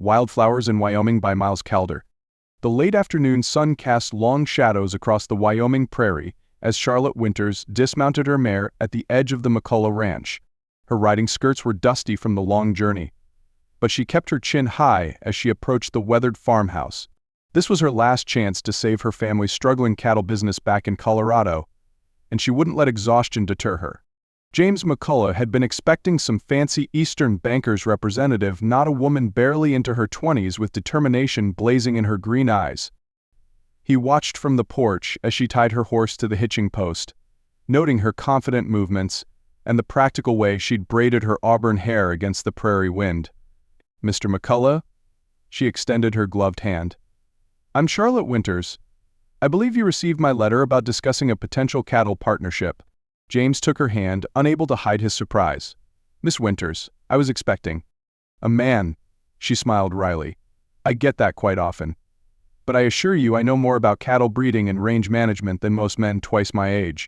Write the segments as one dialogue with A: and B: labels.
A: Wildflowers in Wyoming by Miles Calder. The late afternoon sun cast long shadows across the Wyoming prairie as Charlotte Winters dismounted her mare at the edge of the McCullough ranch. Her riding skirts were dusty from the long journey, but she kept her chin high as she approached the weathered farmhouse. This was her last chance to save her family's struggling cattle business back in Colorado, and she wouldn't let exhaustion deter her. James McCullough had been expecting some fancy Eastern banker's representative, not a woman barely into her 20s with determination blazing in her green eyes. He watched from the porch as she tied her horse to the hitching post, noting her confident movements and the practical way she'd braided her auburn hair against the prairie wind. "Mr. McCullough?" She extended her gloved hand. "I'm Charlotte Winters. I believe you received my letter about discussing a potential cattle partnership." James took her hand, unable to hide his surprise. "Miss Winters, I was expecting a man." She smiled wryly. "I get that quite often. But I assure you I know more about cattle breeding and range management than most men twice my age."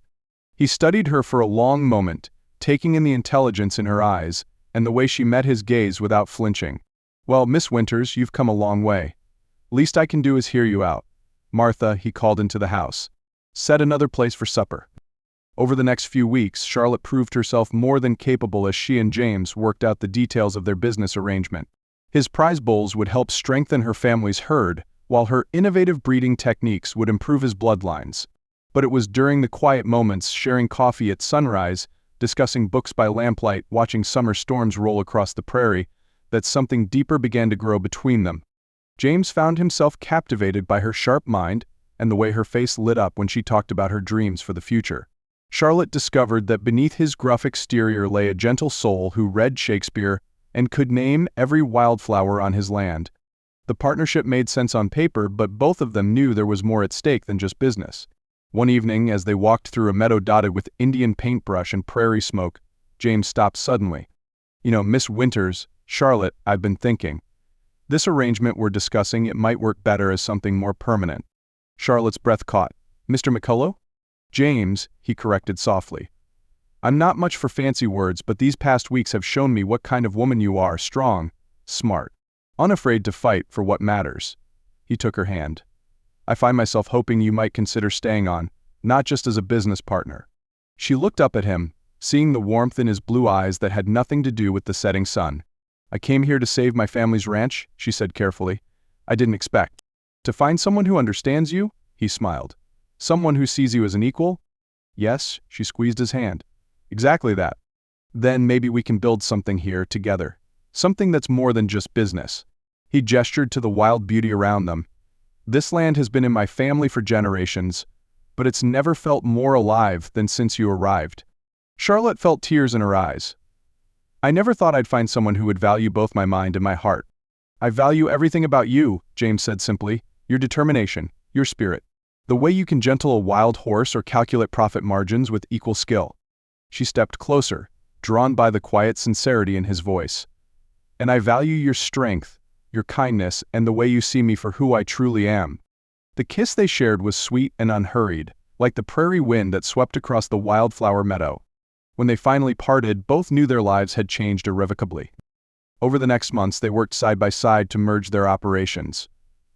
A: He studied her for a long moment, taking in the intelligence in her eyes and the way she met his gaze without flinching. "Well, Miss Winters, you've come a long way. Least I can do is hear you out. Martha," he called into the house, "set another place for supper." Over the next few weeks, Charlotte proved herself more than capable as she and James worked out the details of their business arrangement. His prize bulls would help strengthen her family's herd, while her innovative breeding techniques would improve his bloodlines. But it was during the quiet moments, sharing coffee at sunrise, discussing books by lamplight, watching summer storms roll across the prairie, that something deeper began to grow between them. James found himself captivated by her sharp mind and the way her face lit up when she talked about her dreams for the future. Charlotte discovered that beneath his gruff exterior lay a gentle soul who read Shakespeare and could name every wildflower on his land. The partnership made sense on paper, but both of them knew there was more at stake than just business. One evening, as they walked through a meadow dotted with Indian paintbrush and prairie smoke, James stopped suddenly. "Miss Winters, Charlotte, I've been thinking. This arrangement we're discussing, it might work better as something more permanent." Charlotte's breath caught. "Mr. McCullough?" "James," he corrected softly. "I'm not much for fancy words, but these past weeks have shown me what kind of woman you are: strong, smart, unafraid to fight for what matters." He took her hand. "I find myself hoping you might consider staying on, not just as a business partner." She looked up at him, seeing the warmth in his blue eyes that had nothing to do with the setting sun. "I came here to save my family's ranch," she said carefully. "I didn't expect to find someone who understands you." He smiled. "Someone who sees you as an equal?" "Yes," she squeezed his hand. "Exactly that. Then maybe we can build something here together. Something that's more than just business." He gestured to the wild beauty around them. "This land has been in my family for generations, but it's never felt more alive than since you arrived." Charlotte felt tears in her eyes. "I never thought I'd find someone who would value both my mind and my heart." "I value everything about you," James said simply. "Your determination, your spirit. The way you can gentle a wild horse or calculate profit margins with equal skill." She stepped closer, drawn by the quiet sincerity in his voice. "And I value your strength, your kindness, and the way you see me for who I truly am." The kiss they shared was sweet and unhurried, like the prairie wind that swept across the wildflower meadow. When they finally parted, both knew their lives had changed irrevocably. Over the next months, they worked side by side to merge their operations.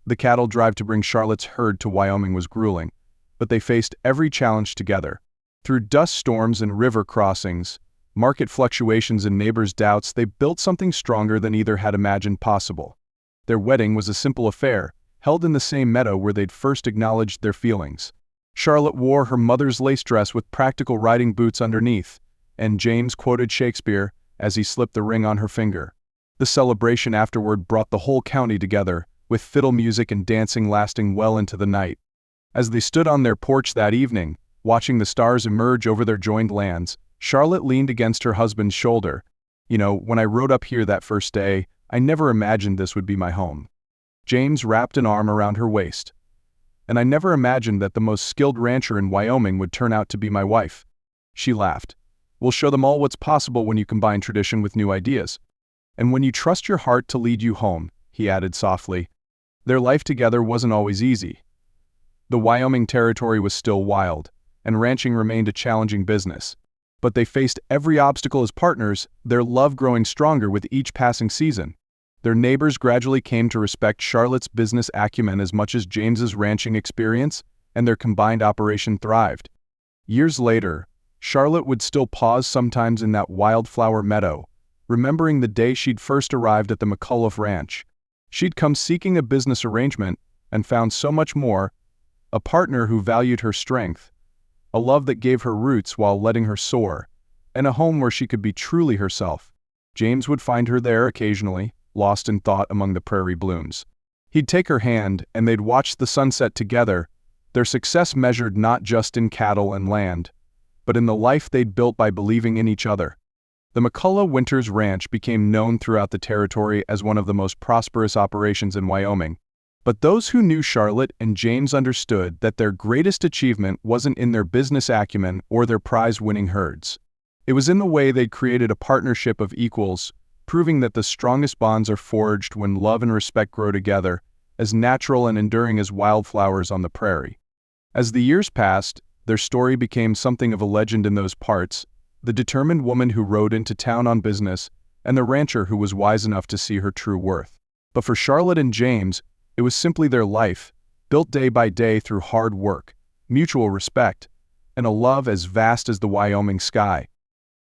A: The cattle drive to bring Charlotte's herd to Wyoming was grueling, but they faced every challenge together. Through dust storms and river crossings, market fluctuations and neighbors' doubts, they built something stronger than either had imagined possible. Their wedding was a simple affair, held in the same meadow where they'd first acknowledged their feelings. Charlotte wore her mother's lace dress with practical riding boots underneath, and James quoted Shakespeare as he slipped the ring on her finger. The celebration afterward brought the whole county together, with fiddle music and dancing lasting well into the night. As they stood on their porch that evening, watching the stars emerge over their joined lands, Charlotte leaned against her husband's shoulder. "When I rode up here that first day, I never imagined this would be my home." James wrapped an arm around her waist. "And I never imagined that the most skilled rancher in Wyoming would turn out to be my wife." She laughed. "We'll show them all what's possible when you combine tradition with new ideas. And when you trust your heart to lead you home," he added softly. Their life together wasn't always easy. The Wyoming Territory was still wild, and ranching remained a challenging business. But they faced every obstacle as partners, their love growing stronger with each passing season. Their neighbors gradually came to respect Charlotte's business acumen as much as James's ranching experience, and their combined operation thrived. Years later, Charlotte would still pause sometimes in that wildflower meadow, remembering the day she'd first arrived at the McCullough ranch. She'd come seeking a business arrangement and found so much more: a partner who valued her strength, a love that gave her roots while letting her soar, and a home where she could be truly herself. James would find her there occasionally, lost in thought among the prairie blooms. He'd take her hand, and they'd watch the sunset together, their success measured not just in cattle and land, but in the life they'd built by believing in each other. The McCullough Winters Ranch became known throughout the territory as one of the most prosperous operations in Wyoming. But those who knew Charlotte and James understood that their greatest achievement wasn't in their business acumen or their prize-winning herds. It was in the way they'd created a partnership of equals, proving that the strongest bonds are forged when love and respect grow together, as natural and enduring as wildflowers on the prairie. As the years passed, their story became something of a legend in those parts: the determined woman who rode into town on business, and the rancher who was wise enough to see her true worth. But for Charlotte and James, it was simply their life, built day by day through hard work, mutual respect, and a love as vast as the Wyoming sky.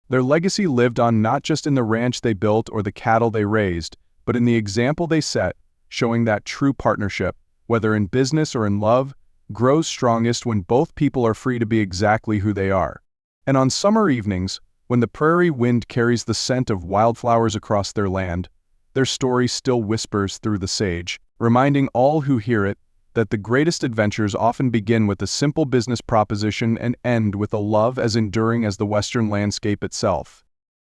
A: Their legacy lived on not just in the ranch they built or the cattle they raised, but in the example they set, showing that true partnership, whether in business or in love, grows strongest when both people are free to be exactly who they are. And on summer evenings, when the prairie wind carries the scent of wildflowers across their land, their story still whispers through the sage, reminding all who hear it that the greatest adventures often begin with a simple business proposition and end with a love as enduring as the western landscape itself.